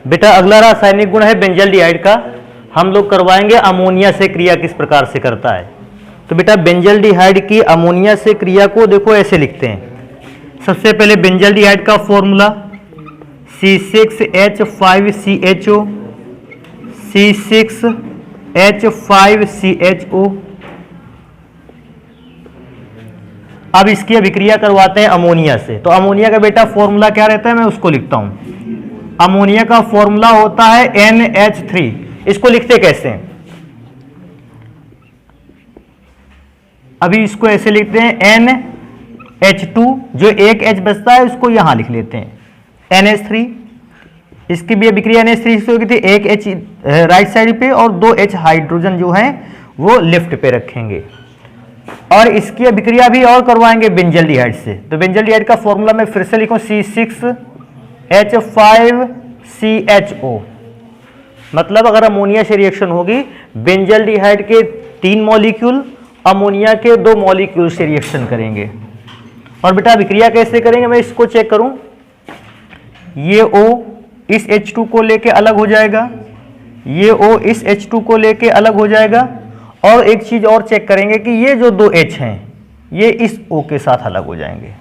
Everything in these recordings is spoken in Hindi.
बेटा अगला रासायनिक गुण है बेंजल्डिहाइड का। हम लोग करवाएंगे अमोनिया से क्रिया किस प्रकार से करता है। तो बेटा बेंजल्डिहाइड की अमोनिया से क्रिया को देखो ऐसे लिखते हैं। सबसे पहले बेंजल्डिहाइड का फॉर्मूला C6H5CHO, C6H5CHO। अब इसकी अभिक्रिया करवाते हैं अमोनिया से। तो अमोनिया का बेटा फॉर्मूला क्या रहता है, मैं उसको लिखता हूं। अमोनिया का फॉर्मूला होता है NH3। इसको लिखते कैसे हैं, अभी इसको ऐसे लिखते हैं NH2, जो एक H बचता है उसको यहां लिख लेते हैं NH3। इसकी भी अभिक्रिया NH3 से होगी थी, एक H राइट साइड पे और 2 H हाइड्रोजन जो है वो लेफ्ट पे रखेंगे। और इसकी अभिक्रिया भी और करवाएंगे बेंजल्डिहाइड से। तो बेंजल्डिहाइड का फॉर्मूला मैं फिर से लिखूं C6H5CHO। मतलब अगर अमोनिया से रिएक्शन होगी, बेंजल्डिहाइड के 3 मॉलिक्यूल अमोनिया के 2 मॉलिक्यूल से रिएक्शन करेंगे। और बेटा अभिक्रिया कैसे करेंगे, मैं इसको चेक करूं। ये O इस H2 को लेके अलग हो जाएगा, ये O इस H2 को लेके अलग हो जाएगा। और एक चीज और चेक करेंगे कि ये जो 2 H हैं ये इस O के साथ अलग हो जाएंगे।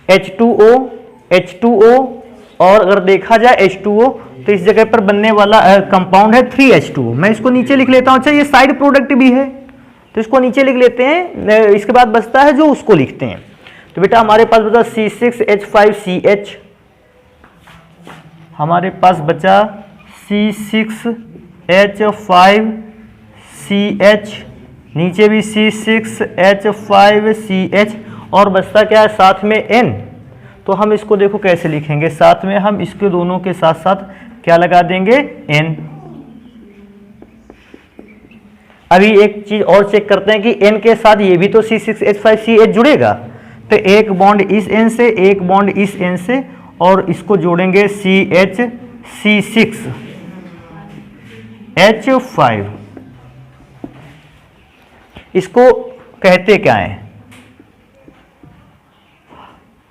H2O और अगर देखा जाए H2O, तो इस जगह पर बनने वाला कंपाउंड है 3H2O। मैं इसको नीचे लिख लेता हूं। अच्छा ये साइड प्रोडक्ट भी है तो इसको नीचे लिख लेते हैं। इसके बाद बचता है जो उसको लिखते हैं। तो बेटा हमारे पास बचा C6H5CH, हमारे पास बचा C6H5CH, नीचे भी C6H5CH, और बचता क्या है साथ में N। तो हम इसको देखो कैसे लिखेंगे, साथ में हम इसके दोनों के साथ साथ क्या लगा देंगे N। अभी एक चीज और चेक करते हैं कि N के साथ ये भी तो C6H5CH जुड़ेगा। तो एक बॉन्ड इस N से, एक बॉन्ड इस N से, और इसको जोड़ेंगे CH6H5। इसको कहते क्या है,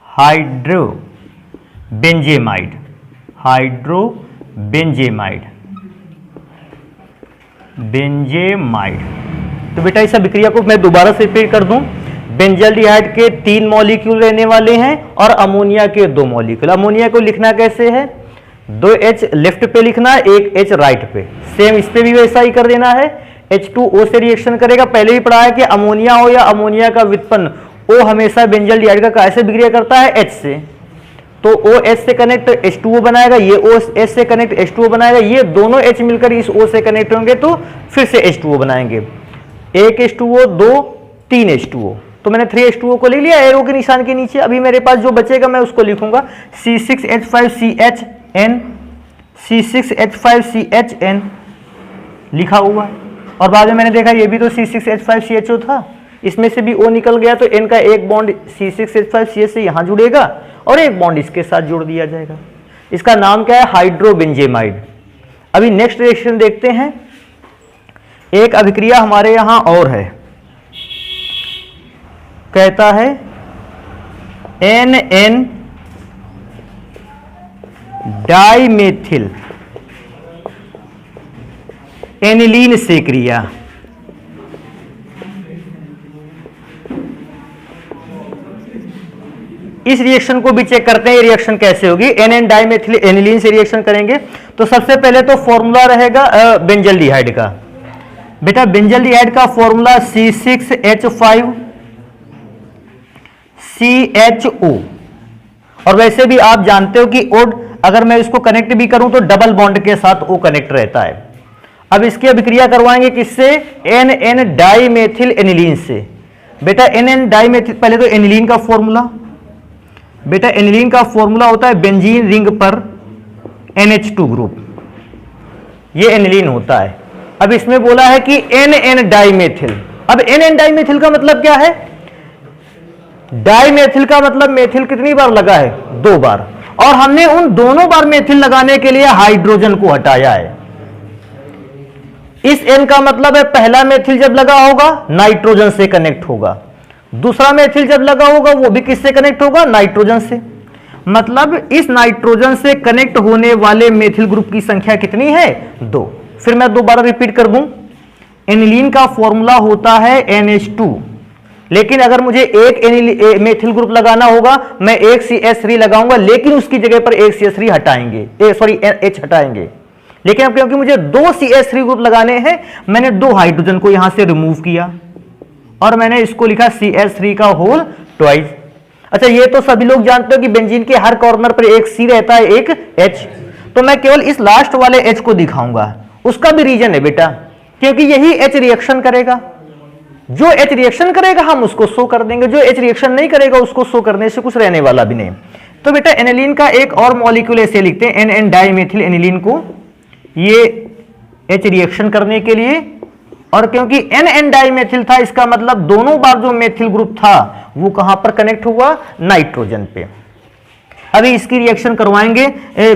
हाइड्रोबेंजेमाइड। हाइड्रोबेंजेमाइड, बेंजेमाइड। तो बेटा इस अभिक्रिया को मैं दोबारा से रिपीट कर दूं। बेंजल्डिहाइड के 3 मॉलिक्यूल रहने वाले हैं और अमोनिया के 2 मॉलिक्यूल। अमोनिया को लिखना कैसे है, 2 H लेफ्ट पे लिखना, 1 H राइट पे। सेम इस पे भी वैसा ही कर देना है। H2O से रिएक्शन करेगा। पहले ही पढ़ा है कि अमोनिया हो या अमोनिया का व्युत्पन्न O हमेशा बेंजल्डिहाइड का कैसे अभिक्रिया करता है, H से। तो OH से कनेक्ट H2O बनाएगा, ये OH से कनेक्ट H2O बनाएगा, ये दोनों H मिलकर इस O से कनेक्ट होंगे तो फिर से H2O बनाएंगे। 1 H2O, 2, 3 H2O। तो मैंने 3 H2O को ले लिया एरो के निशान के नीचे। अभी मेरे पास जो बचेगा मैं उसको लिखूंगा C6H5CHN, C6H5CHN लिखा हुआ। और बाद में मैंने देखा ये भी तो C6H5CHO था, इसमें से भी O निकल गया। तो N का एक बॉन्ड C6H5CH से यहां जुड़ेगा और एक बॉन्ड इसके साथ जोड़ दिया जाएगा। इसका नाम क्या है, हाइड्रोबेंजेमाइड। अभी नेक्स्ट रिएक्शन देखते हैं। एक अभिक्रिया हमारे यहां और है, कहता है NN डाइमेथिल एनिलीन से क्रिया। इस रिएक्शन को भी चेक करते हैं, ये रिएक्शन कैसे होगी। NN डाइमेथिल एनिलीन से रिएक्शन करेंगे तो सबसे पहले तो फॉर्मूला रहेगा बेंजल्डिहाइड का। बेटा बेंजल्डिहाइड का फॉर्मूला C6H5CHO। और वैसे भी आप जानते हो कि O अगर मैं इसको कनेक्ट भी करूं तो डबल बॉन्ड के साथ O कनेक्ट रहता है। अब इसकी अभिक्रिया करवाएंगे किससे, NN डाइमेथिल एनिलीन से। बेटा NN डाइमेथिल, पहले तो एनिलीन का फॉर्मूला। बेटा एनिलीन का फॉर्मूला होता है बेंजीन रिंग पर NH2 ग्रुप, ये एनिलीन होता है। अब इसमें बोला है कि NN डाइमेथिल। अब NN डाइमेथिल का मतलब क्या है, डाइमेथिल का मतलब मेथिल कितनी बार लगा है, 2 बार। और हमने उन दोनों बार मेथिल लगाने के लिए हाइड्रोजन को हटाया है। इस N का मतलब है पहला मेथिल जब लगा होगा नाइट्रोजन से कनेक्ट होगा, दूसरा मेथिल जब लगा होगा वो भी किससे कनेक्ट होगा, नाइट्रोजन से। मतलब इस नाइट्रोजन से कनेक्ट होने वाले मेथिल ग्रुप की संख्या कितनी है? 2। फिर मैं दोबारा रिपीट कर दूं, एनिलीन का फॉर्मूला होता है NH2, लेकिन अगर मुझे एक मेथिल ग्रुप लगाना होगा मैं एक CH3 लगाऊंगा, लेकिन उसकी जगह पर एक CH3 हटाएंगे, H हटाएंगे। लेकिन अब क्योंकि मुझे 2 CH3 ग्रुप लगाने हैं, मैंने 2 हाइड्रोजन को यहां से रिमूव किया और मैंने इसको लिखा CH3 का होल ट्वाइस। अच्छा, ये तो सभी लोग जानते हो कि बेंजीन के हर कॉर्नर पर एक C रहता है, एक H, तो मैं केवल इस लास्ट वाले H को दिखाऊंगा। उसका भी रीजन है बेटा, क्योंकि यही H रिएक्शन करेगा। जो H रिएक्शन करेगा हम उसको शो कर देंगे, जो H रिएक्शन नहीं करेगा उसको शो करने से कुछ रहने वाला भी नहीं। तो बेटा एनिलीन का एक और मॉलिक्यूल ऐसे लिखते हैं, NN डाइमेथिल एनिलीन को, ये H रिएक्शन करने के लिए, और क्योंकि NN डाइमेथिल था इसका मतलब दोनों बार जो मेथिल ग्रुप था वो कहां पर कनेक्ट हुआ? नाइट्रोजन पे। अभी इसकी रिएक्शन करवाएंगे,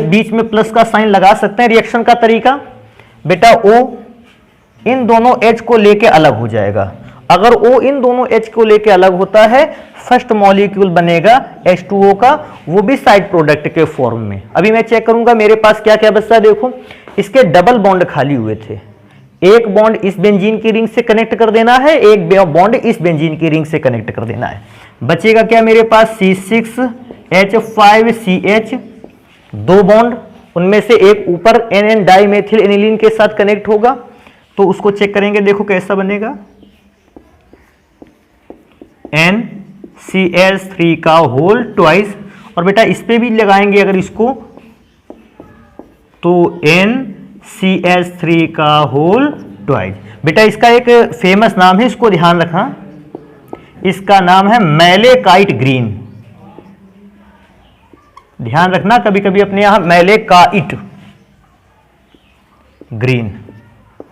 बीच में प्लस का साइन लगा सकते हैं। रिएक्शन का तरीका बेटा, O इन दोनों H को लेके अलग हो जाएगा। अगर O इन दोनों H को लेके अलग होता है, फर्स्ट मॉलिक्यूल बनेगा H2O का, वो भी साइड प्रोडक्ट के फॉर्म में। अभी मैं चेक करूंगा मेरे पास क्या क्या बचता है। देखो, इसके डबल बॉन्ड खाली हुए थे, एक बॉन्ड इस बेंजीन की रिंग से कनेक्ट कर देना है, एक बॉन्ड इस बेंजीन की रिंग से कनेक्ट कर देना है। बचेगा क्या मेरे पास? C6H5CH, 2 बॉन्ड, उनमें से एक ऊपर NN डाइमेथिल एनिलीन के साथ कनेक्ट होगा, तो उसको चेक करेंगे। देखो कैसा बनेगा, NCH3 का होल ट्वाइस, और बेटा इस पे भी लगाएंगे अगर इसको, तो NCH3 का होल ट्वाइस। बेटा इसका एक फेमस नाम है, इसको ध्यान रखना, इसका नाम है मैलेकाइट ग्रीन। ध्यान रखना, कभी कभी अपने यहां मैलेकाइट ग्रीन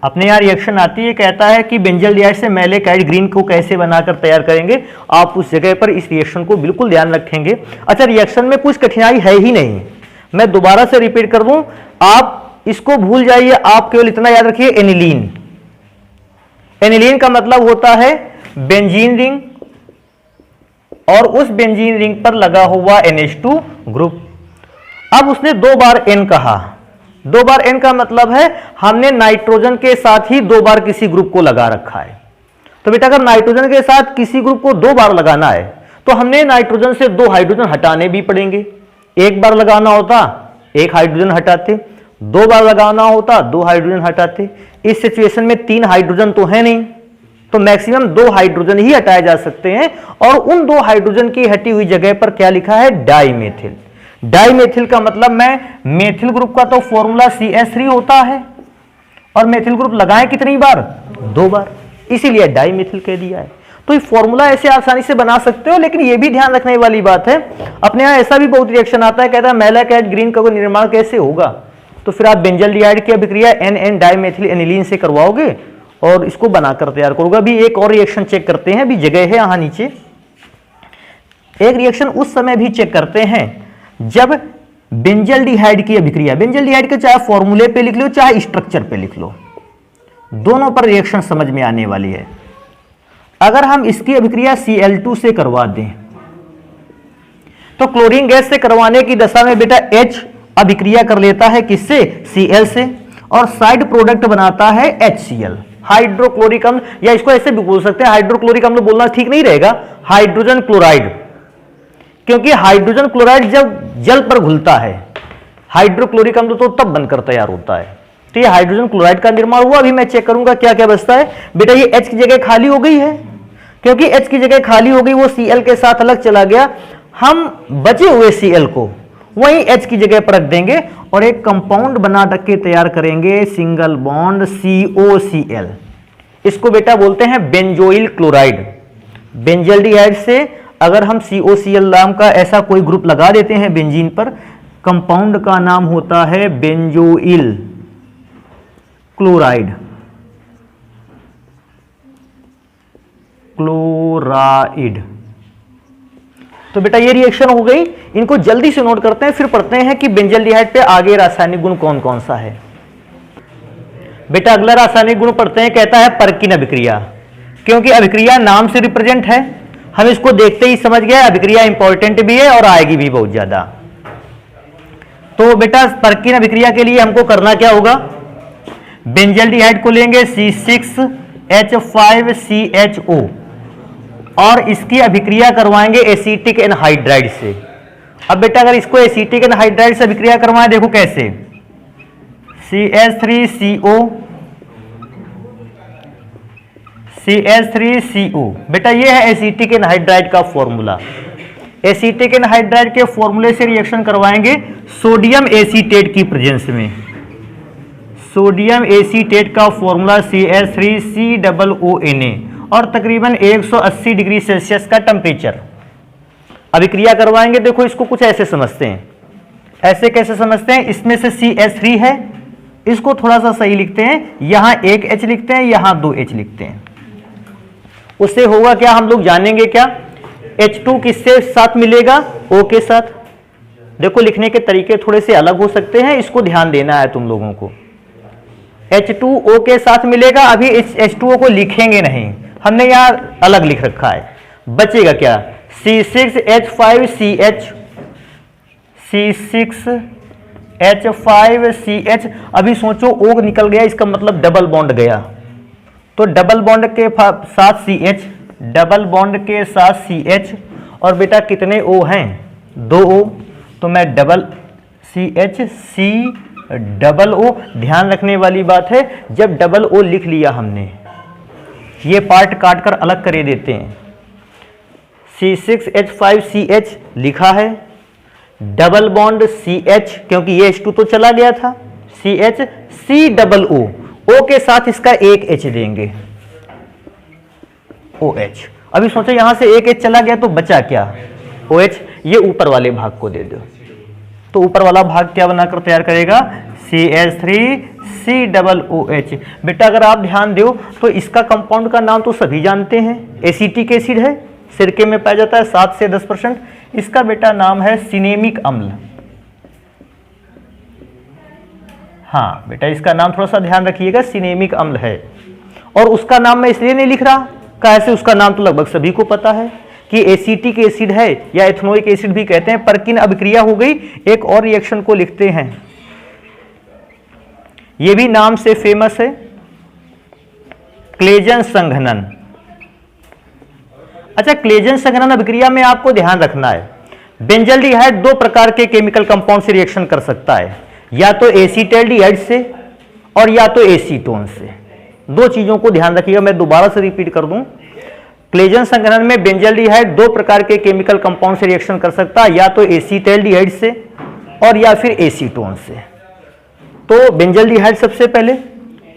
अपने यहां रिएक्शन आती है, कहता है कि बेंजल डिहाइड से मैलेकाइट ग्रीन को कैसे बनाकर तैयार करेंगे। आप उस जगह पर इस रिएक्शन को बिल्कुल ध्यान रखेंगे। अच्छा, रिएक्शन में कुछ कठिनाई है ही नहीं, मैं दोबारा से रिपीट कर दूं, आप इसको भूल जाइए, आप केवल इतना याद रखिए, एनिलीन। एनिलीन का मतलब होता है बेंजीन रिंग, और उस बेंजीन रिंग पर लगा हुआ NH2 ग्रुप। अब उसने 2 बार N कहा, 2 बार N का मतलब है हमने नाइट्रोजन के साथ ही 2 बार किसी ग्रुप को लगा रखा है। तो बेटा अगर नाइट्रोजन के साथ किसी ग्रुप को 2 बार लगाना है, तो हमने नाइट्रोजन से 2 हाइड्रोजन हटाने भी पड़ेंगे। एक बार लगाना होता 1 हाइड्रोजन हटाते, 2 बार लगाना होता 2 हाइड्रोजन हटाते। इस सिचुएशन में 3 हाइड्रोजन तो है नहीं, तो मैक्सिमम 2 हाइड्रोजन ही हटाए जा सकते हैं, और उन 2 हाइड्रोजन की हटी हुई जगह पर क्या लिखा है? डाइमेथिल। डाइमेथिल का मतलब मैं मेथिल ग्रुप का तो फॉर्मूला CH3 होता है, और मेथिल ग्रुप लगाएं कितनी बार? 2 बार, इसीलिए डाइमेथिल कह दिया है। तो ये फॉर्मूला ऐसे आसानी से बना सकते हो, लेकिन ये भी ध्यान रखने वाली बात है, अपने यहां ऐसा भी बहुत रिएक्शन आता है, कहता है मैलेकाइट ग्रीन का निर्माण कैसे होगा? तो फिर आप बेंजल डिहाइड की अभिक्रिया NN डाइमेथिल एनिलीन से करवाओगे और इसको बनाकर तैयार करोगे। अभी एक और रिएक्शन चेक करते हैं, अभी जगह है यहां नीचे। एक रिएक्शन उस समय भी चेक करते हैं जब बेंजल डिहाइड की अभिक्रिया, बेंजल डिहाइड के चाहे फॉर्मूले पे लिख लो चाहे स्ट्रक्चर पे लिख लो, दोनों पर रिएक्शन समझ में आने वाली है। अगर हम इसकी अभिक्रिया Cl2 से करवा दें, तो क्लोरीन गैस से करवाने की दशा में बेटा H अभिक्रिया कर लेता है किससे? Cl से, और साइड प्रोडक्ट बनाता है HCl, हाइड्रोक्लोरिक अम्ल, या इसको ऐसे भी बोल सकते हैं, हाइड्रोक्लोरिक अम्ल बोलना ठीक नहीं रहेगा, हाइड्रोजन क्लोराइड, क्योंकि हाइड्रोजन क्लोराइड जब जल पर घुलता है, हाइड्रोक्लोरिक अम्ल तो तब बनकर तैयार होता है। तो ये हाइड्रोजन क्लोराइड का निर्माण हुआ। अभी मैं चेक करूंगा क्या क्या बचता है। बेटा ये H की जगह खाली हो गई है, क्योंकि H की जगह खाली हो गई, वो Cl के साथ अलग चला गया। हम बचे हुए Cl को वहीं H की जगह पर रख देंगे और एक कंपाउंड बना के तैयार करेंगे, सिंगल बॉन्ड COCl। इसको बेटा बोलते हैं बेंजोइल क्लोराइड। बेंजल्डिहाइड से अगर हम COCl नाम का ऐसा कोई ग्रुप लगा देते हैं बेंजीन पर, कंपाउंड का नाम होता है बेंजोइल क्लोराइड, क्लोराइड। तो बेटा ये रिएक्शन हो गई, इनको जल्दी से नोट करते हैं, फिर पढ़ते हैं कि बेंजल्डिहाइड पे आगे रासायनिक गुण कौन कौन सा है। बेटा अगला रासायनिक गुण पढ़ते हैं, कहता है परकिन अभिक्रिया, क्योंकि अभिक्रिया नाम से रिप्रेजेंट है, हम इसको देखते ही समझ गए अभिक्रिया इंपॉर्टेंट भी है और आएगी भी बहुत ज्यादा। तो बेटा पर्किन अभिक्रिया के लिए हमको करना क्या होगा, बेंजल्डिहाइड को लेंगे C6H5CHO और इसकी अभिक्रिया करवाएंगे एसीटिक एनहाइड्राइड से। अब बेटा अगर इसको एसीटिक एनहाइड्राइड से अभिक्रिया करवाएं, देखो कैसे, CH3CO बेटा ये है एसीटिक एनहाइड्राइड का फॉर्मूला। एसीटिक एनहाइड्राइड के फॉर्मूले से रिएक्शन करवाएंगे सोडियम एसीटेट की प्रेजेंस में। सोडियम एसीटेट का फॉर्मूला CH3COONA और तकरीबन 180 डिग्री सेल्सियस का टेम्परेचर। अभिक्रिया करवाएंगे, देखो इसको कुछ ऐसे समझते हैं। ऐसे कैसे समझते हैं, इसमें से CH3 है, इसको थोड़ा सा सही लिखते हैं, यहां एक H लिखते हैं, यहां 2 H लिखते हैं। उससे होगा क्या, हम लोग जानेंगे क्या, H2 किससे साथ मिलेगा, O के साथ। देखो लिखने के तरीके थोड़े से अलग हो सकते हैं, इसको ध्यान देना है तुम लोगों को। H2O के साथ मिलेगा, अभी इस H2O को लिखेंगे नहीं, हमने यहां अलग लिख रखा है। बचेगा क्या, C6H5CH, C6H5CH। अभी सोचो O निकल गया, इसका मतलब डबल बॉन्ड गया, तो डबल बॉन्ड के साथ CH, डबल बॉन्ड के साथ CH, और बेटा कितने O हैं, 2 O, तो मैं double CH C double O। ध्यान रखने वाली बात है, जब डबल O लिख लिया हमने, ये पार्ट काट कर अलग कर देते हैं। C6H5CH लिखा है, डबल बॉन्ड CH, क्योंकि ये H2 तो चला गया था, CH C double O, O के साथ इसका एक H देंगे, OH। अभी सोचो यहां से एक H चला गया तो बचा क्या, OH। ये ऊपर वाले भाग को दे दो, तो ऊपर वाला भाग क्या बनाकर तैयार करेगा, CH3COOH। बेटा अगर आप ध्यान दो तो इसका कंपाउंड का नाम तो सभी जानते हैं, एसिटिक एसिड है, सिरके में पाया जाता है 7 से 10%। इसका बेटा नाम है सिनेमिक अम्ल। हाँ बेटा इसका नाम थोड़ा सा ध्यान रखिएगा, सिनेमिक अम्ल है। और उसका नाम मैं इसलिए नहीं लिख रहा, कैसे, उसका नाम तो लगभग सभी को पता है कि एसिटिक एसिड है, या एथनोइक एसिड भी कहते हैं। पर्किन अभिक्रिया हो गई, एक और रिएक्शन को लिखते हैं, ये भी नाम से फेमस है, क्लेजन संघनन। अच्छा, क्लेजन संघनन अभिक्रिया में आपको ध्यान रखना है, बेंजल्डिहाइड 2 प्रकार के केमिकल कंपाउंड से रिएक्शन कर सकता है, या तो एसीटैल्डिहाइड से और या तो एसीटोन से। 2 चीजों को ध्यान रखिएगा, मैं दोबारा से रिपीट कर दूं। क्लेजन संघनन में बेंजल्डिहाइड 2 प्रकार के केमिकल कंपाउंड से रिएक्शन कर सकता है, या तो एसीटैल्डिहाइड से और या फिर एसीटोन से। तो बेंजल्डिहाइड सबसे पहले,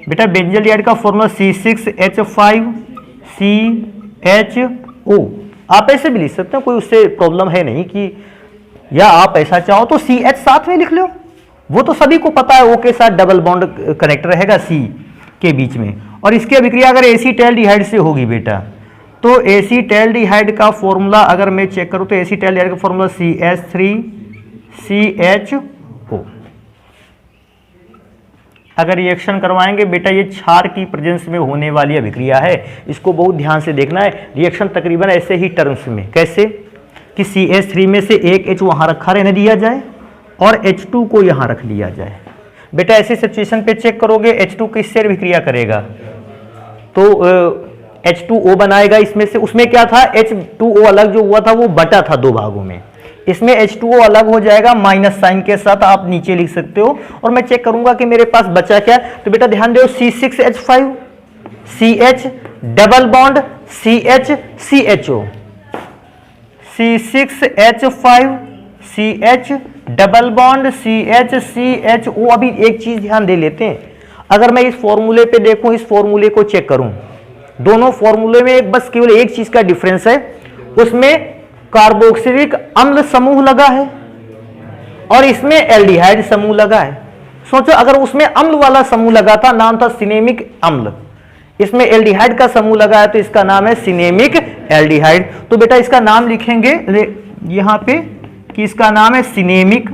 बेटा बेंजल्डिहाइड का फॉर्मूला C6H5CHO। आप ऐसे भी लिख सकते हो, कोई उससे प्रॉब्लम है नहीं कि, या आप ऐसा चाहो तो CH साथ में लिख लो, वो तो सभी को पता है, O के साथ डबल बॉन्ड कनेक्ट रहेगा C के बीच में। और इसकी अभिक्रिया अगर एसीटैल्डिहाइड से होगी बेटा, तो एसीटैल्डिहाइड का फॉर्मूला अगर मैं चेक करूं तो एसीटैल्डिहाइड का फॉर्मूला CH3CHO। अगर रिएक्शन करवाएंगे बेटा, ये क्षार की प्रेजेंस में होने वाली अभिक्रिया है, इसको बहुत ध्यान से देखना है। रिएक्शन तकरीबन ऐसे ही टर्म्स में, कैसे कि CH3 में से एक H वहां रखा रहने दिया जाए और H2 को यहां रख लिया जाए। बेटा ऐसी सिचुएशन पे चेक करोगे, H2 किससे अभिक्रिया करेगा, तो H2O बनाएगा इसमें से। उसमें क्या था, H2O अलग जो हुआ था वो बटा था 2 भागों में, इसमें H2O अलग हो जाएगा माइनस साइन के साथ, आप नीचे लिख सकते हो। और मैं चेक करूंगा कि मेरे पास बचा क्या, तो बेटा ध्यान दो, C6H5CH double bond CHCHO, C6H5CH double bond CHCHO। अभी एक चीज ध्यान दे लेते हैं, अगर मैं इस फॉर्मूले पे देखूं, इस फॉर्मूले को चेक करूं, दोनों फॉर्मूले में बस केवल एक चीज का डिफरेंस है, उसमें कार्बोक्सिलिक अम्ल समूह लगा है और इसमें एल्डिहाइड समूह लगा है। सोचो अगर उसमें अम्ल वाला समूह लगा था, नाम था सिनेमिक अम्ल, इसमें एल्डिहाइड का समूह लगा है तो इसका नाम है सिनेमिक एल्डिहाइड। तो बेटा इसका नाम लिखेंगे यहां पे कि इसका नाम है सिनेमिक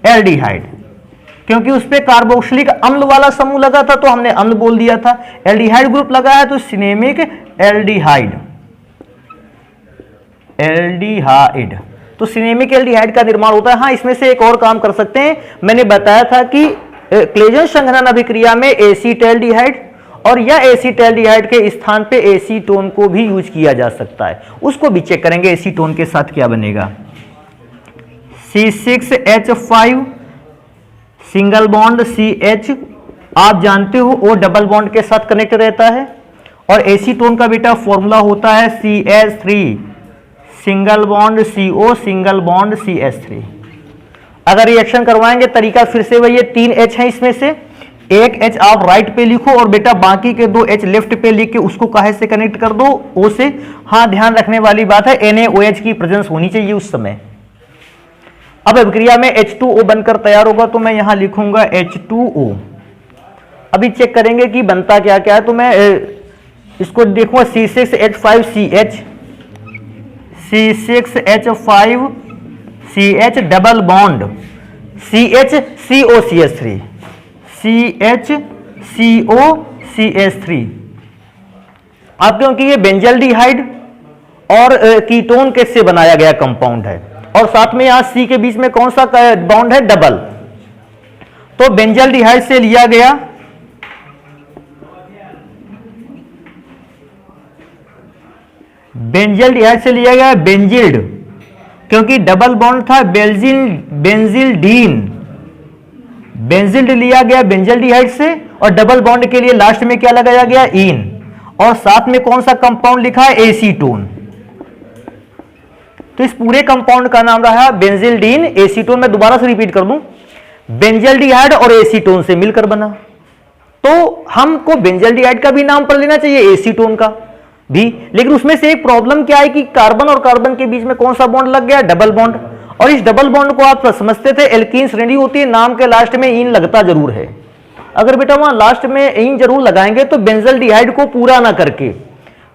एल्डिहाइड, क्योंकि उस पे कार्बोक्सिलिक अम्ल वाला समूह लगा था तो हमने अम्ल बोल दिया था। एल्डिहाइड ग्रुप लगा है तो सिनेमिक एल्डिहाइड, एल्डिहाइड। तो सिनेमिक एल्डिहाइड का निर्माण होता है। हाँ, इसमें से एक और काम कर सकते हैं, मैंने बताया था कि क्लेजन संघनन अभिक्रिया में एसीटैल्डिहाइड और या एसीटैल्डिहाइड के स्थान पे एसीटोन को भी यूज किया जा सकता है, उसको भी चेक करेंगे एसीटोन के साथ क्या बनेगा। C6H5 सिंगल बॉन्ड CH, आप जानते हो O डबल बॉन्ड के साथ कनेक्ट रहता है, और एसीटोन का बेटा फॉर्मूला होता है CH3 single bond CO single bond CH3। अगर रिएक्शन करवाएंगे तरीका फिर से वही है, 3 H है इसमें से, एक H आप राइट पे लिखो और बेटा बाकी के 2 H लेफ्ट पे लिख के उसको काहे से कनेक्ट कर दो, O से। हाँ, ध्यान रखने वाली बात है NaOH की प्रेजेंस होनी चाहिए उस समय। अब अभिक्रिया में H2O बनकर तैयार होगा, तो मैं यहां लिखूंगा H2O। अभी चेक करेंगे कि बनता क्या क्या है, तो मैं इसको देखूंगा C6H5CH, C6H5CH double bond CHCOCH3, CHCOCH3। अब क्योंकि ये बेंजल्डिहाइड और कीटोन के से बनाया गया कंपाउंड है, और साथ में यहां C के बीच में कौन सा बॉन्ड है, डबल, तो बेंजल्डिहाइड से लिया गया बेंजिल्ड, क्योंकि डबल बॉन्ड था बेंजिल्ड लिया गया बेंजल्डिहाइड से, और डबल बॉन्ड के लिए लास्ट में क्या लगाया गया, इन, और साथ में कौन सा कंपाउंड लिखा है, एसीटोन। तो इस पूरे कंपाउंड का नाम रहा बेंजिल्डीन एसीटोन। मैं दोबारा से रिपीट कर दूं, बेंजल्डिहाइड और एसीटोन से मिलकर बना, तो हमको बेंजल्डिहाइड का भी नाम पर लेना चाहिए, एसीटोन का भी। लेकिन उसमें से एक प्रॉब्लम क्या है कि कार्बन और कार्बन के बीच में कौन सा बॉन्ड लग गया, डबल बॉन्ड, और इस डबल बॉन्ड को आप समझते थे एल्कीन श्रेणी होती है, नाम के लास्ट में इन लगता जरूर है। अगर बेटा वहां लास्ट में इन जरूर लगाएंगे तो बेंजल्डिहाइड को पूरा ना करके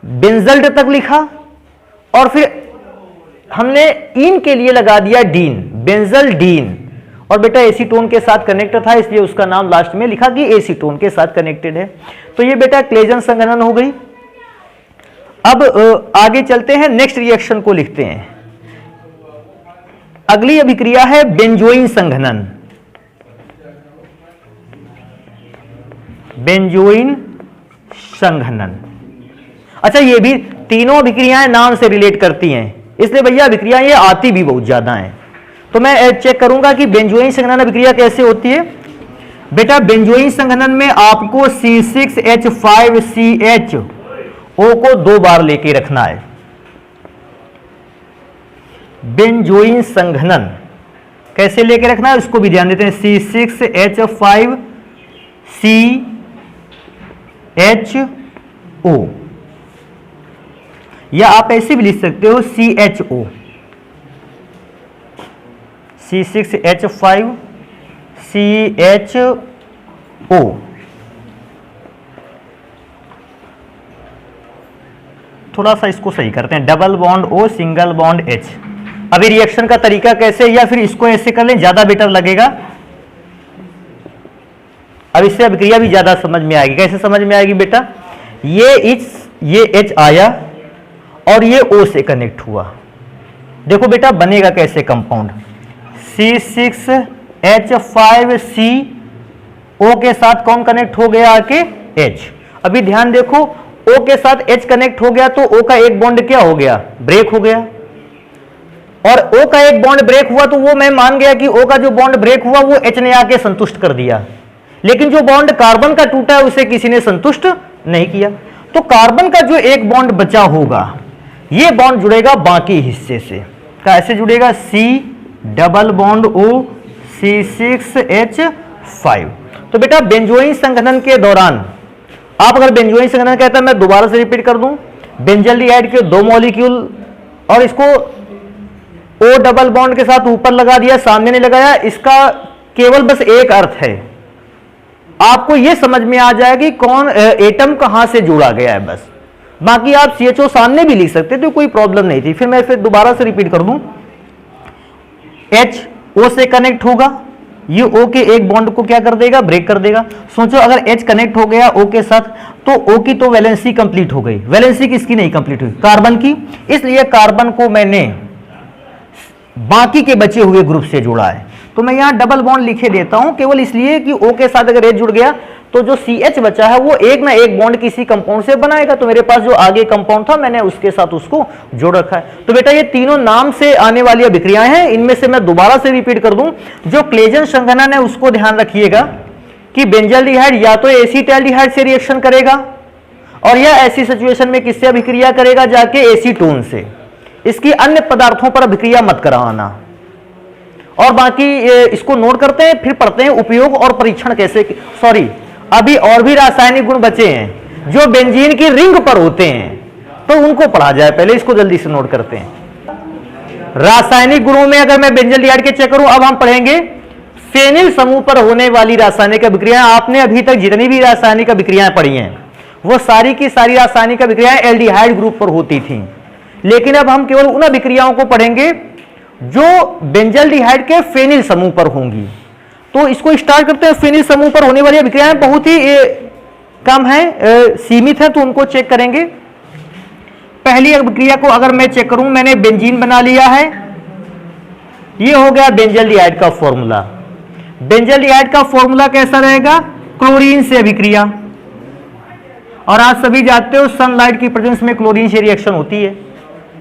बेंजल्ड तक लिखा, और फिर हमने इन के लिए लगा दिया डीन, बेंजल्डीन, और बेटा एसीटोन के साथ कनेक्ट था, इसलिए उसका नाम लास्ट में लिखा कि एसीटोन के साथ कनेक्टेड है। तो ये बेटा क्लेजन संघनन हो गई। अब आगे चलते हैं, नेक्स्ट रिएक्शन को लिखते हैं। अगली अभिक्रिया है बेंजोइन संघनन। बेंजोइन संघनन, अच्छा, ये भी तीनों अभिक्रियाएं नाम से रिलेट करती हैं, इसलिए भैया अभिक्रिया ये आती भी बहुत ज्यादा हैं। तो मैं चेक करूंगा कि बेंजोइन संघनन अभिक्रिया कैसे होती है। बेटा बेंजोइन संघनन में आपको C6H5CH O को 2 बार लेके रखना है। बेंजोइन संघनन कैसे लेके रखना है उसको भी ध्यान देते हैं। C6H5CHO, या आप ऐसे भी लिख सकते हो CHO, C6H5CHO। थोड़ा सा इसको सही करते हैं, double bond O single bond H। अभी रिएक्शन का तरीका कैसे, या फिर इसको ऐसे कर लें, ज्यादा बेटर लगेगा। अब इससे अभिक्रिया भी ज्यादा समझ में आएगी। कैसे समझ में आएगी बेटा, ये H आया और ये O से कनेक्ट हुआ। देखो बेटा बनेगा कैसे कंपाउंड, C6H5CO के साथ कौन कनेक्ट हो गया आके, H। अभी ध्यान देखो, O के साथ H कनेक्ट हो गया तो O का एक बॉन्ड क्या हो गया, ब्रेक हो गया, और O का एक बॉन्ड ब्रेक हुआ तो वो मैं मान गया कि O का जो बॉन्ड ब्रेक हुआ वो H ने आके संतुष्ट कर दिया। लेकिन जो बॉन्ड कार्बन का टूटा है उसे किसी ने संतुष्ट नहीं किया, तो कार्बन का जो एक बॉन्ड बचा होगा ये बॉन्ड जुड़ेगा बाकी हिस्से से। कैसे जुड़ेगा, C double bond O C6H5। तो बेटा बेंजोइन संघनन के दौरान आप अगर बेंजोइन संघनन कहते हैं, मैं दोबारा से रिपीट कर दूं, बेंजल्डिहाइड के 2 मॉलिक्यूल और इसको O डबल बॉन्ड के साथ ऊपर लगा दिया, सामने नहीं लगाया, इसका केवल बस एक अर्थ है, आपको यह समझ में आ जाएगा कि कौन एटम कहां से जुड़ा गया है बस। बाकी आप CHO सामने भी लिख सकते तो कोई प्रॉब्लम नहीं थी। फिर मैं दोबारा से रिपीट कर दूं, H O से कनेक्ट होगा, ये O के एक बॉन्ड को क्या कर देगा, ब्रेक कर देगा। सोचो अगर H कनेक्ट हो गया O के साथ तो O की तो वैलेंसी कंप्लीट हो गई। वैलेंसी किसकी नहीं कंप्लीट हुई, कार्बन की, इसलिए कार्बन को मैंने बाकी के बचे हुए ग्रुप से जुड़ा है। तो मैं यहां डबल बॉन्ड लिखे देता हूं केवल इसलिए कि O के साथ अगर H जुड़ गया तो जो CH बचा है वो एक ना एक बॉन्ड किसी कंपाउंड से बनाएगा। तो मेरे पास जो आगे कंपाउंड था मैंने उसके साथ उसको जोड़ रखा है। तो बेटा ये तीनों नाम से आने वाली अभिक्रियाएं हैं। इनमें से मैं दोबारा से रिपीट कर दूं, जो क्लेजन श्रृंखला है उसको ध्यान रखिएगा कि बेंजल्डिहाइड या तो एसीटैल्डिहाइड से रिएक्शन करेगा और या ऐसी सिचुएशन में किससे अभिक्रिया करेगा, जाके एसीटोन से। इसकी अन्य पदार्थों पर अभिक्रिया मत कराना। और बाकी इसको नोट करते हैं, फिर पढ़ते हैं उपयोग और परीक्षण कैसे। सॉरी, अभी और भी रासायनिक गुण बचे हैं जो बेंजीन की रिंग पर होते हैं, तो उनको पढ़ा जाए। पहले इसको जल्दी से नोट करते हैं। रासायनिक गुणों में अगर मैं बेंजल्डिहाइड के चेक करूं, अब हम पढ़ेंगे फेनिल समूह पर होने वाली रासायनिक अभिक्रियाएं। आपने अभी तक जितनी भी रासायनिक अभिक्रियाएं पढ़ी हैं वो सारी की सारी रासायनिक अभिक्रियाएं एल्डिहाइड ग्रुप पर होती थीं, लेकिन अब हम केवल उन अभिक्रियाओं को पढ़ेंगे जो बेंजल्डिहाइड के फेनिल समूह पर होंगी। तो इसको स्टार्ट करते हैं। फेनिल समूह पर होने वाली अभिक्रियाएं बहुत ही कम है, सीमित है, तो उनको चेक करेंगे। पहली अभिक्रिया को अगर मैं चेक करूं, मैंने बेंजीन बना लिया है, ये हो गया बेंजल्डिहाइड का फॉर्मूला। बेंजल्डिहाइड का फॉर्मूला कैसा रहेगा, क्लोरीन से अभिक्रिया। और आज सभी जानते हो सनलाइट की प्रेजेंस में क्लोरीन से रिएक्शन होती है,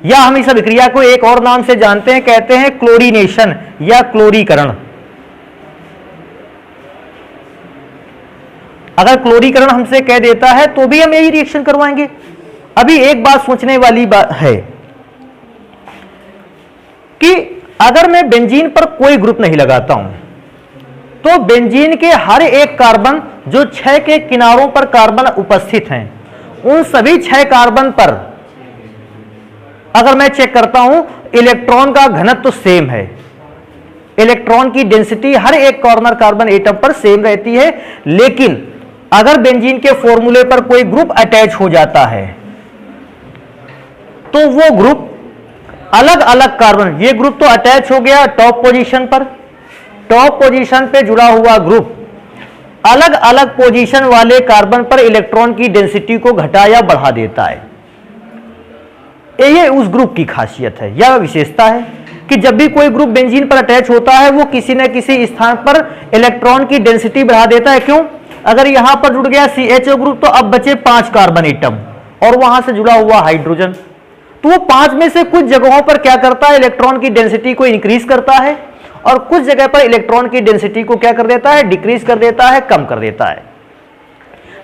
या हम इस अभिक्रिया को एक और नाम से जानते हैं, कहते हैं क्लोरीनेशन या क्लोरीकरण। अगर क्लोरीकरण हमसे कह देता है तो भी हम यही रिएक्शन करवाएंगे। अभी एक बात सोचने वाली बात है कि अगर मैं बेंजीन पर कोई ग्रुप नहीं लगाता हूं तो बेंजीन के हर एक कार्बन जो 6 के किनारों पर कार्बन उपस्थित हैं, उन सभी 6 कार्बन पर अगर मैं चेक करता हूं इलेक्ट्रॉन का घनत्व तो सेम है, इलेक्ट्रॉन की डेंसिटी हर एक कॉर्नर कार्बन एटम पर सेम रहती है। लेकिन अगर बेंजीन के फॉर्मूले पर कोई ग्रुप अटैच हो जाता है तो वो ग्रुप अलग अलग कार्बन, ये ग्रुप तो अटैच हो गया टॉप पोजीशन पर, टॉप पोजीशन पे जुड़ा हुआ ग्रुप अलग अलग पोजीशन वाले कार्बन पर इलेक्ट्रॉन की डेंसिटी को घटा या बढ़ा देता है। ये उस ग्रुप की खासियत है या विशेषता है कि जब भी कोई ग्रुप बेंजीन पर अटैच होता है वो किसी न किसी स्थान पर इलेक्ट्रॉन की डेंसिटी बढ़ा देता है। क्यों? अगर यहां पर जुड़ गया CHO ग्रुप तो अब बचे 5 कार्बन एटम और वहां से जुड़ा हुआ हाइड्रोजन, तो वो 5 में से कुछ जगहों पर क्या करता है, इलेक्ट्रॉन की डेंसिटी को इंक्रीज करता है और कुछ जगह पर इलेक्ट्रॉन की डेंसिटी को क्या कर देता है, डिक्रीज कर देता है, कम कर देता है।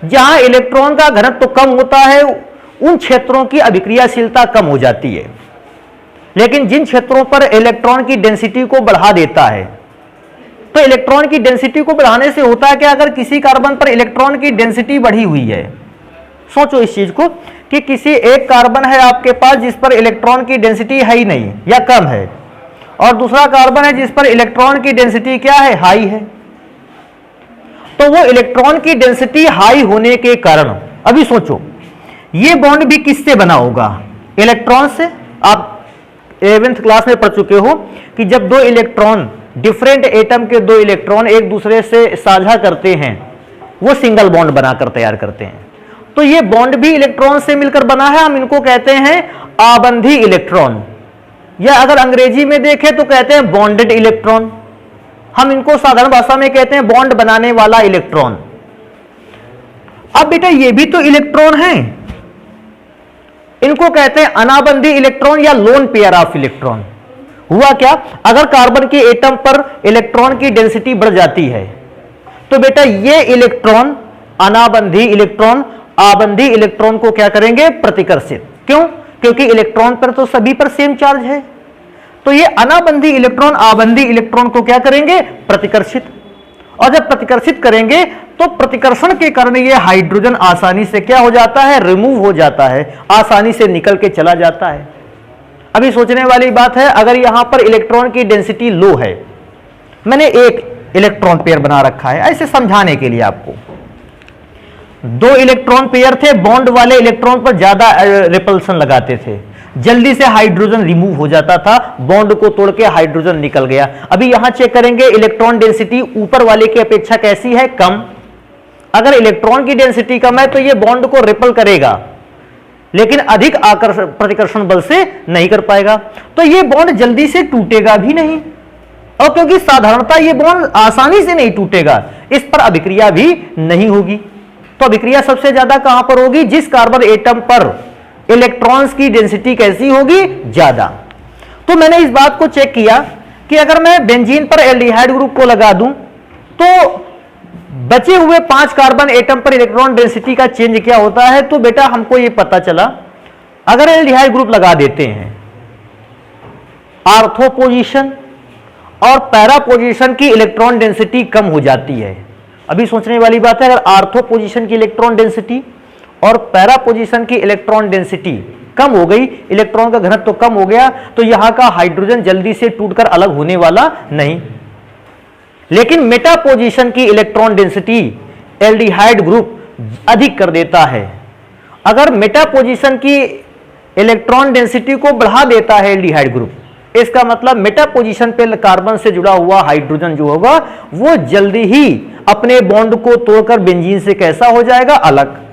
जहां इलेक्ट्रॉन का घनत्व तो कम होता है उन क्षेत्रों की अभिक्रियाशीलता कम हो जाती है, लेकिन जिन क्षेत्रों पर इलेक्ट्रॉन की डेंसिटी को बढ़ा देता है, तो इलेक्ट्रॉन की डेंसिटी को बढ़ाने से होता है कि अगर किसी कार्बन पर इलेक्ट्रॉन की डेंसिटी बढ़ी हुई है, सोचो इस चीज को कि किसी एक कार्बन है आपके पास जिस पर इलेक्ट्रॉन की डेंसिटी है ही नहीं या कम है, और दूसरा कार्बन है जिस पर इलेक्ट्रॉन की डेंसिटी क्या है, हाई है। तो वो इलेक्ट्रॉन की डेंसिटी हाई होने के कारण, अभी सोचो ये बॉन्ड भी किससे बना होगा, इलेक्ट्रॉन से। आप 11th क्लास में पढ़ चुके हो कि जब दो इलेक्ट्रॉन, डिफरेंट एटम के दो इलेक्ट्रॉन एक दूसरे से साझा करते हैं वो सिंगल बॉन्ड बनाकर तैयार करते हैं। तो ये बॉन्ड भी इलेक्ट्रॉन से मिलकर बना है, हम इनको कहते हैं आबंधी इलेक्ट्रॉन, या अगर अंग्रेजी में देखें तो कहते हैं बॉन्डेड इलेक्ट्रॉन। हम इनको साधारण भाषा में कहते हैं बॉन्ड बनाने वाला इलेक्ट्रॉन। अब बेटा ये भी तो इलेक्ट्रॉन है, इनको कहते हैं अनाबंधी इलेक्ट्रॉन या लोन पेयर ऑफ इलेक्ट्रॉन। हुआ क्या, अगर कार्बन के एटम पर इलेक्ट्रॉन की डेंसिटी बढ़ जाती है तो बेटा ये इलेक्ट्रॉन अनाबंधी इलेक्ट्रॉन आबंधी इलेक्ट्रॉन को क्या करेंगे, प्रतिकर्षित। क्यों? क्योंकि इलेक्ट्रॉन पर तो सभी पर सेम चार्ज है, तो ये अनाबंधी इलेक्ट्रॉन आबंधी इलेक्ट्रॉन को क्या करेंगे, प्रतिकर्षित। और जब प्रतिकर्षित करेंगे तो प्रतिकर्षण के कारण ये हाइड्रोजन आसानी से क्या हो जाता है, रिमूव हो जाता है, आसानी से निकल के चला जाता है। अभी सोचने वाली बात है, अगर यहां पर इलेक्ट्रॉन की डेंसिटी लो है, मैंने एक इलेक्ट्रॉन पेयर बना रखा है ऐसे समझाने के लिए आपको, 2 इलेक्ट्रॉन पेयर थे, बॉन्ड वाले इलेक्ट्रॉन पर ज्यादा रिपल्सन लगाते थे, जल्दी से हाइड्रोजन रिमूव हो जाता था, बॉन्ड को तोड़ के हाइड्रोजन निकल गया। अभी यहां चेक करेंगे इलेक्ट्रॉन डेंसिटी ऊपर वाले की अपेक्षा कैसी है, कम। अगर इलेक्ट्रॉन की डेंसिटी कम है तो ये बॉन्ड को रिपल करेगा, लेकिन अधिक आकर्षण प्रतिकर्षण बल से नहीं कर पाएगा, तो ये बॉन्ड जल्दी से टूटेगा भी नहीं, और क्योंकि साधारणतः ये बॉन्ड आसानी से नहीं टूटेगा, इस पर अभिक्रिया भी नहीं होगी। तो अभिक्रिया सबसे ज्यादा कहां पर होगी? जिस कार्बन एटम पर इलेक्ट्रॉन्स की डेंसिटी कैसी होगी? ज्यादा। तो मैंने इस बात को चेक किया कि अगर मैं बेंजीन पर एल्डिहाइड ग्रुप को लगा दूं तो बचे हुए 5 कार्बन एटम पर इलेक्ट्रॉन डेंसिटी का चेंज क्या होता है। तो बेटा हमको यह पता चला, अगर एल्डिहाइड ग्रुप लगा देते हैं, आर्थो पोजीशन और पैरा पोजीशन की इलेक्ट्रॉन डेंसिटी कम हो जाती है। अभी सोचने वाली बात है, अगर आर्थो पोजीशन की इलेक्ट्रॉन डेंसिटी और पैरा पोजीशन की इलेक्ट्रॉन डेंसिटी कम हो गई, इलेक्ट्रॉन का घनत्व तो कम हो गया, तो यहां का हाइड्रोजन जल्दी से टूटकर अलग होने वाला नहीं। लेकिन मेटा पोजीशन की इलेक्ट्रॉन डेंसिटी एल्डिहाइड ग्रुप अधिक कर देता है। अगर मेटा पोजीशन की इलेक्ट्रॉन डेंसिटी को बढ़ा देता है एल्डिहाइड ग्रुप, इसका मतलब मेटा पोजीशन पे कार्बन से जुड़ा हुआ हाइड्रोजन जो होगा वो जल्दी ही अपने बॉन्ड को तोड़कर बेंजीन से कैसा हो जाएगा? अलग।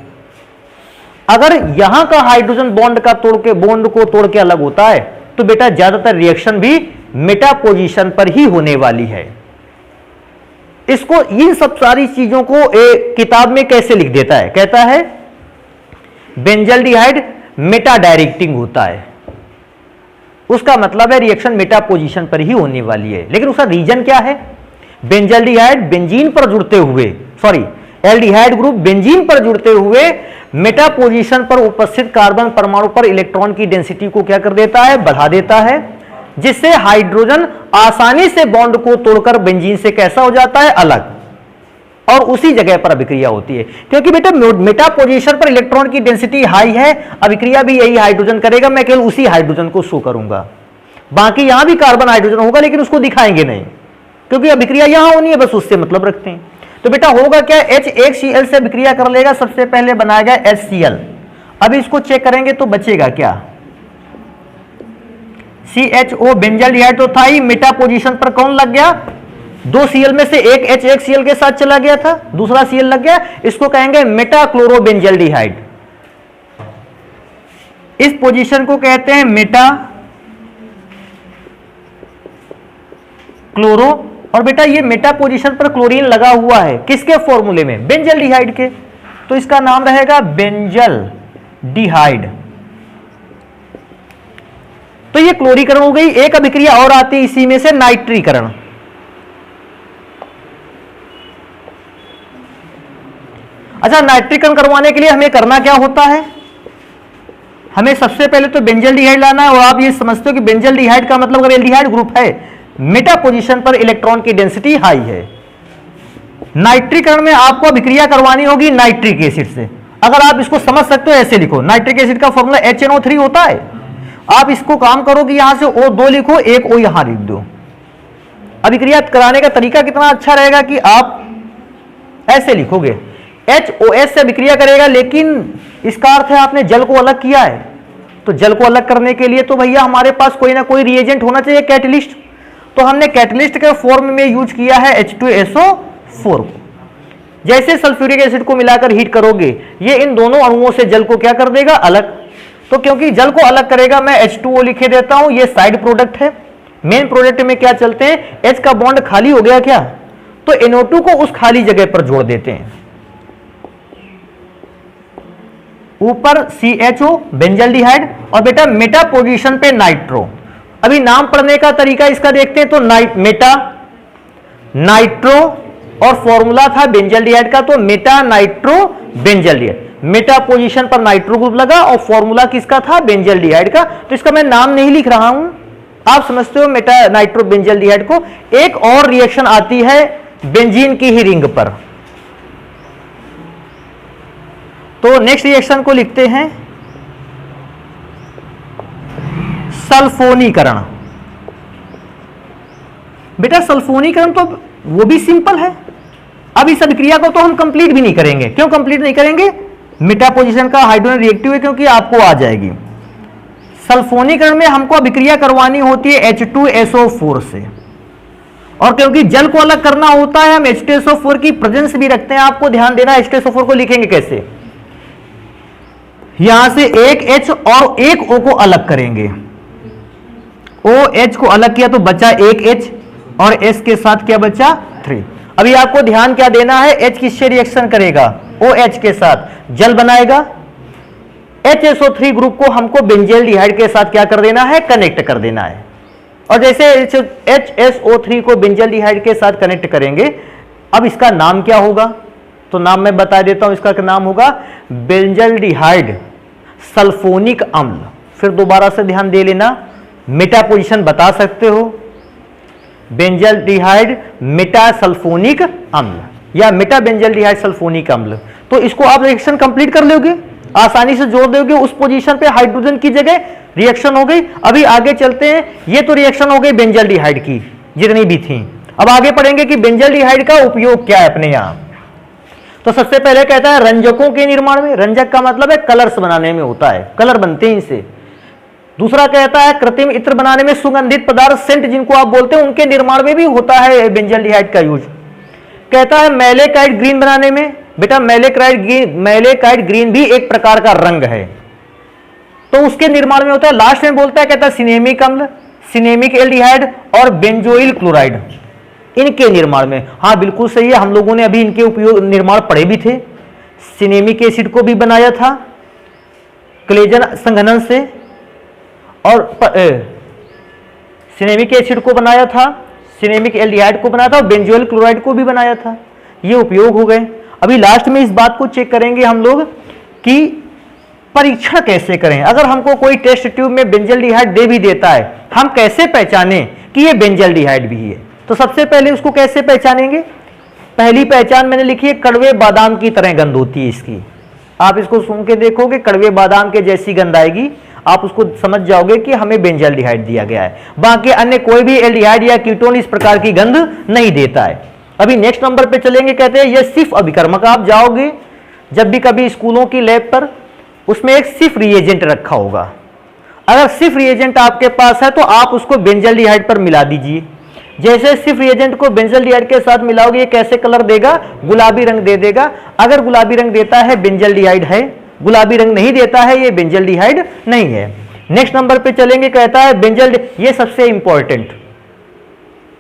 अगर यहां का हाइड्रोजन बॉन्ड को तोड़ के अलग होता है तो बेटा ज्यादातर रिएक्शन भी मेटा पोजीशन पर ही होने वाली है। इसको, इन सब सारी चीजों को किताब में कैसे लिख देता है? कहता है बेंजल्डिहाइड मेटा डायरेक्टिंग होता है, उसका मतलब है रिएक्शन मेटा पोजीशन पर ही होने वाली है। लेकिन उसका रीजन क्या है? बेंजल्डिहाइड बेंजीन पर जुड़ते हुए, एल्डिहाइड ग्रुप बेंजीन पर जुड़ते हुए मेटा पोजीशन पर उपस्थित कार्बन परमाणु पर इलेक्ट्रॉन की डेंसिटी को क्या कर देता है? बढ़ा देता है, जिससे हाइड्रोजन आसानी से बॉन्ड को तोड़कर बेंजीन से कैसा हो जाता है? अलग, और उसी जगह पर अभिक्रिया होती है। क्योंकि बेटा मेटा पोजीशन पर इलेक्ट्रॉन की डेंसिटी हाई है, अभिक्रिया भी यही हाइड्रोजन करेगा, मैं केवल उसी हाइड्रोजन को शो करूंगा। बाकी यहां भी कार्बन हाइड्रोजन होगा लेकिन उसको दिखाएंगे नहीं, क्योंकि अभिक्रिया यहां होनी है, बस उससे मतलब रखते हैं। तो बेटा होगा क्या? H1Cl से अभिक्रिया कर लेगा, सबसे पहले बनाएगा HCl। अभी इसको चेक करेंगे तो बचेगा क्या? CHO बेंजल्डिहाइड तो था ही, मेटा पोजीशन पर कौन लग गया? 2 Cl में से एक H1Cl के साथ चला गया था, दूसरा Cl लग गया, इसको कहेंगे मेटा क्लोरोबेंजल्डिहाइड। इस पोजीशन को कहते हैं मेटा क्लोरो। और बेटा ये मेटा पोजीशन पर क्लोरीन लगा हुआ है, किसके फॉर्मूले में? बेंजल्डिहाइड के, तो इसका नाम रहेगा बेंजल्डिहाइड। तो ये क्लोरीकरण हो गई। एक अभिक्रिया और आती है इसी में से, नाइट्रीकरण। अच्छा, नाइट्रीकरण करवाने के लिए हमें करना क्या होता है? हमें सबसे पहले तो बेंजल्डिहाइड लाना है, और आप ये समझते हो कि बेंजल्डिहाइड का मतलब अगर एल्डिहाइड ग्रुप है, मेटा पोजीशन पर इलेक्ट्रॉन की डेंसिटी हाई है। नाइट्रीकरण में आपको अभिक्रिया करवानी होगी नाइट्रिक एसिड से। अगर आप इसको समझ सकते हो ऐसे लिखो, नाइट्रिक एसिड का फॉर्मूला HNO3 होता है। आप इसको काम करो कि यहां से O2 लिखो, एक O यहां लिख दो। अभिक्रिया कराने का तरीका कितना अच्छा रहेगा कि आप ऐसे लिखोगे, HOS से अभिक्रिया करेगा, लेकिन इसका अर्थ है आपने जल को अलग किया है। तो जल को अलग करने के लिए तो भैया हमारे पास कोई ना कोई रिएजेंट होना चाहिए, कैटलिस्ट। तो हमने कैटलिस्ट के फॉर्म में यूज किया है H2SO4 को। जैसे सल्फ्यूरिक एसिड को मिलाकर हीट करोगे, ये इन दोनों अणुओं से जल को क्या कर देगा? अलग। तो क्योंकि जल को अलग करेगा, मैं H2O लिखे देता हूं, ये साइड प्रोडक्ट है। मेन प्रोडक्ट में क्या चलते हैं? H का बॉन्ड खाली हो गया क्या, तो NO2 को उस खाली जगह पर जोड़ देते हैं। ऊपर CHO बेंजल्डिहाइड, और बेटा मेटा पोजीशन पे नाइट्रो। अभी नाम पढ़ने का तरीका इसका देखते हैं। तो मेटा नाइट्रो, और फॉर्मूला था बेंजल्डिहाइड का, तो Meta nitro benzaldehyde. Meta position पर नाइट्रो ग्रुप लगा और फॉर्मूला किसका था? बेंजल्डिहाइड का। तो इसका मैं नाम नहीं लिख रहा हूं, आप समझते हो मेटा नाइट्रो बेंजल्डिहाइड को। एक और रिएक्शन आती है बेंजीन की ही रिंग पर। तो नेक्स्ट रिएक्शन को लिखते हैं सल्फोनीकरण। बेटा सल्फोनीकरण तो वो भी सिंपल है। अब इस अभिक्रिया को तो हम कंप्लीट भी नहीं करेंगे। क्यों कंप्लीट नहीं करेंगे? मेटा पोजीशन का हाइड्रोजन रिएक्टिव है, क्योंकि आपको आ जाएगी। सल्फोनीकरण में हमको अभिक्रिया करवानी होती है H2SO4 से, और क्योंकि जल को अलग करना होता है, हम H2SO4 की प्रेजेंस भी रखते हैं। आपको ध्यान देना, H2SO4 को लिखेंगे कैसे? यहां से एक H और एक O को अलग करेंगे। OH को अलग किया तो बचा एक H और S के साथ क्या बचा 3। अभी आपको ध्यान क्या देना है, H किससे रिएक्शन करेगा, OH के साथ जल बनाएगा। HSO3 ग्रुप को हमको बेंजल्डिहाइड के साथ क्या कर देना है, कनेक्ट कर देना है। और जैसे HSO3 को बेंजल्डिहाइड के साथ कनेक्ट करेंगे, अब इसका नाम क्या होगा, तो नाम मैं बता देता हूं, इसका नाम होगा बेंजल्डिहाइड सल्फोनिक अम्ल। फिर दोबारा से ध्यान दे लेना, मेटा पोजीशन बता सकते हो, बेंजल्डिहाइड मेटा सल्फोनिक अम्ल या मेटा बेंजल्डिहाइड सल्फोनिक अम्ल। तो इसको आप रिएक्शन कंप्लीट कर लोगे, आसानी से जोड़ दोगे, उस पोजीशन पे हाइड्रोजन की जगह रिएक्शन हो गई। अभी आगे चलते हैं, ये तो रिएक्शन हो गई बेंजल्डिहाइड की जितनी भी थी। अब आगे पढ़ेंगे कि बेंजल्डिहाइड का उपयोग क्या है अपने यहां। तो सबसे पहले कहता है रंजकों के निर्माण में, रंजक का मतलब है कलर्स बनाने में होता है, कलर बनते हैं इनसे। दूसरा कहता है कृत्रिम इत्र बनाने में, सुगंधित पदार्थ सेंट जिनको आप बोलते हैं उनके निर्माण में भी होता है बेंजल्डिहाइड का यूज। कहता है मैलेकाइड ग्रीन बनाने में, बेटा मैलेकाइड ग्रीन भी एक प्रकार का रंग है, तो उसके निर्माण में होता है। लास्ट में बोलता है, कहता है सिनेमिक अम्ल, सिनेमिक एल्डिहाइड और बेंजोइल क्लोराइड, इनके निर्माण में। हाँ बिल्कुल सही है, हम लोगों ने अभी इनके उपयोग निर्माण पढ़े भी थे। सिनेमिक एसिड को भी बनाया था क्लेजन संघनन से, और सिनेमिक एसिड को बनाया था, सिनेमिक एल्डिहाइड को बनाया था, और बेंजोइल क्लोराइड को भी बनाया था। ये उपयोग हो गए। अभी लास्ट में इस बात को चेक करेंगे हम लोग कि परीक्षण कैसे करें। अगर हमको कोई टेस्ट ट्यूब में बेंजल्डिहाइड दे भी देता है, हम कैसे पहचाने कि ये बेंजल्डिहाइड भी है। तो सबसे पहले उसको कैसे पहचानेंगे, पहली पहचान मैंने लिखी है, कड़वे बादाम की तरह गंध होती है इसकी। आप इसको सुन के देखोगे, कड़वे बादाम के जैसी गंध आएगी, आप उसको समझ जाओगे कि हमें बेंजल्डिहाइड दिया गया है। बाकी अन्य कोई भी एल्डिहाइड या कीटोन इस प्रकार की गंध नहीं देता है। अभी नेक्स्ट नंबर पे चलेंगे, कहते हैं यह सिर्फ अभिकर्मक। आप जाओगे जब भी कभी स्कूलों की लैब पर, उसमें एक सिर्फ रिएजेंट रखा होगा। अगर सिर्फ रिएजेंट आपके पास है तो आप उसको बेंजल्डिहाइड पर मिला दीजिए। जैसे सिर्फ रिएजेंट को बेंजल्डिहाइड के साथ मिलाओगे, ये कैसे कलर देगा, गुलाबी रंग दे देगा। अगर गुलाबी रंग देता है बेंजल्डिहाइड है, गुलाबी रंग नहीं देता है ये बेंजल्डिहाइड नहीं है। नेक्स्ट नंबर पे चलेंगे, कहता है ये सबसे इंपॉर्टेंट,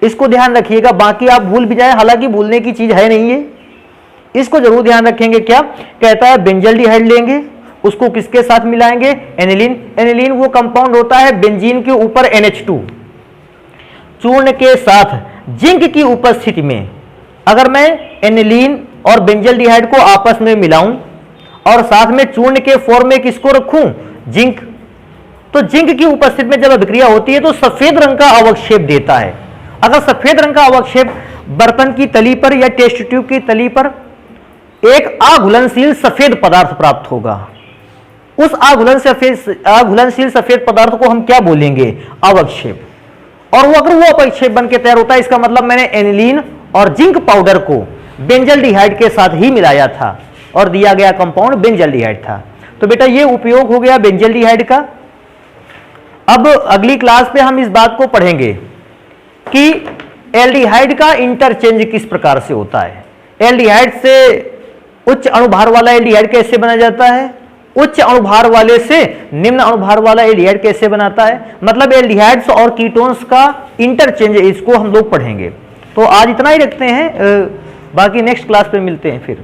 इसको ध्यान रखिएगा, बाकी आप भूल भी जाए, हालांकि भूलने की चीज है नहीं है, इसको जरूर ध्यान रखेंगे। क्या कहता है, बेंजल्डिहाइड लेंगे, उसको किसके साथ मिलाएंगे, एनिलीन। एनिलीन वो कंपाउंड होता है बेंजीन के ऊपर NH2 चूर्ण के साथ जिंक की उपस्थिति में। अगर मैं एनिलीन और बेंजल्डिहाइड को आपस में मिलाऊं और साथ में चूर्ण के फॉर्म में किसको रखूं, जिंक, तो जिंक की उपस्थिति में जब अभिक्रिया होती है तो सफेद रंग का अवक्षेप देता है। अगर सफेद रंग का अवक्षेप बर्तन की तली पर या टेस्ट ट्यूब की तली पर एक अघुलनशील सफेद पदार्थ प्राप्त होगा, उस अघुलनशील सफेद पदार्थ को हम क्या बोलेंगे, अवक्षेप। और वो अगर वो अवक्षेप बन के तैयार होता है, इसका मतलब मैंने एनिलीन और जिंक पाउडर को बेंजल्डिहाइड के साथ ही मिलाया था और दिया गया कंपाउंड बेंजल्डिहाइड था। तो बेटा ये उपयोग हो गया बेंजल्डिहाइड का। अब अगली क्लास पे हम इस बात को पढ़ेंगे कि एल्डिहाइड का इंटरचेंज किस प्रकार से होता है, एल्डिहाइड से उच्च अणुभार वाला एल्डिहाइड कैसे बना जाता है, उच्च अणुभार वाले से निम्न अणुभार वाला एल्डिहाइड कैसे बनाता है, मतलब एल्डिहाइड्स और कीटोन्स का इंटरचेंज, इसको हम लोग पढ़ेंगे। तो आज इतना ही रखते हैं, बाकी नेक्स्ट क्लास पे मिलते हैं फिर।